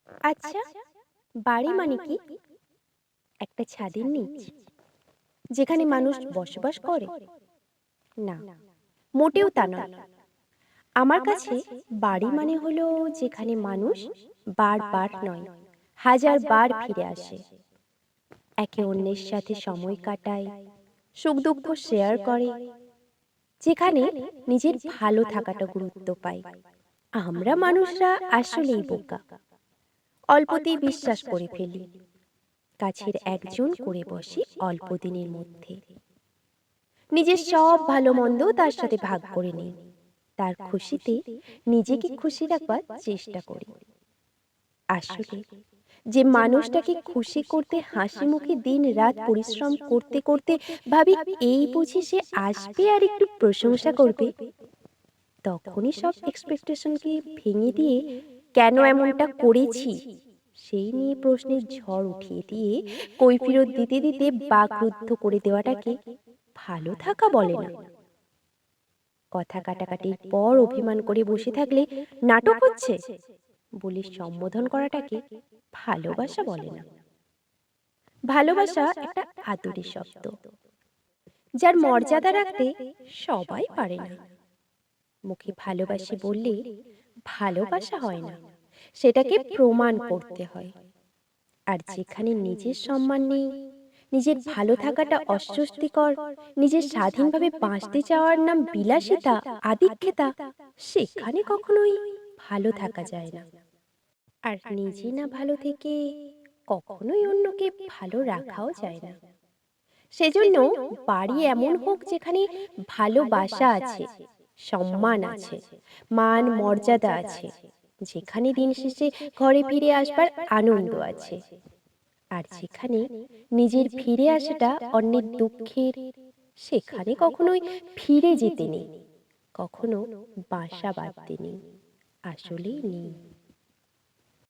আচ্ছা, বাড়ি মানে কি? একটা ছাদের নিচ যেখানে মানুষ বসবাস করে? না, মোটেও তা নয়। আমার কাছে বাড়ি মানে হলো যেখানে মানুষ বারবার নয়, হাজার বার ফিরে আসে, একে অন্যের সাথে সময় কাটায়, সুখ দুঃখ শেয়ার করে, যেখানে নিজের ভালো থাকাটা গুরুত্ব পায়। আমরা মানুষরা আসলেই বোকা, অল্পতেই বিশ্বাস করে ফেলি, কাছের একজন করে বসি অল্প দিনের মধ্যে, নিজের সব ভালো মন্দ তার সাথে ভাগ করে নিই, তার খুশিতে নিজেকে খুশি রাখবার চেষ্টা করি। আসলে যে মানুষটাকে খুশি করতে হাসি মুখে দিন রাত পরিশ্রম করতে করতে ভাবি এই বুঝি সে আসবে আর একটু প্রশংসা করবে, তখনই সব এক্সপেকটেশনকে ভেঙে দিয়ে কেন এমনটা করেছি সেই নিয়ে প্রশ্নের ঝড় উঠিয়ে দিয়ে কৈফিয়ত দিতে দিতে বাকরুদ্ধ করে দেওয়াটাকে ভালো থাকা বলে না। কথা কাটাকাটির পর অভিমান করে বসে থাকলে নাটক হচ্ছে বলে সম্বোধন করাটাকে ভালোবাসা বলে না। ভালোবাসা একটা আদরের শব্দ, যার মর্যাদা রাখতে সবাই পারে না। মুখে ভালোবাসি বললে ভালোবাসা হয় না, সেটাকে প্রমাণ করতে হয়। আর যেখানে নিজের সম্মান নেই, নিজের ভালো থাকাটা অস্বস্তিকর, নিজের স্বাধীনভাবে বাঁচতে চাওয়ার নাম বিলাসিতা, আদিক্ষেতা, সেখানে কখনোই ভালো থাকা যায় না। আর নিজে না ভালো থেকে কখনোই অন্যকে ভালো রাখাও যায় না। সেজন্য বাড়ি এমন হোক যেখানে ভালোবাসা আছে, সম্মান আছে, মান মর্যাদা আছে, যেখানে দিন শেষে ঘরে ফিরে আসবার আনন্দ আছে, আর যেখানে নিজের ফিরে আসাটা অন্যের দুঃখের, সেখানে কখনোই ফিরে যেতে নেই, কখনো বাসা বাঁধতে নেই, আসলেই নেই।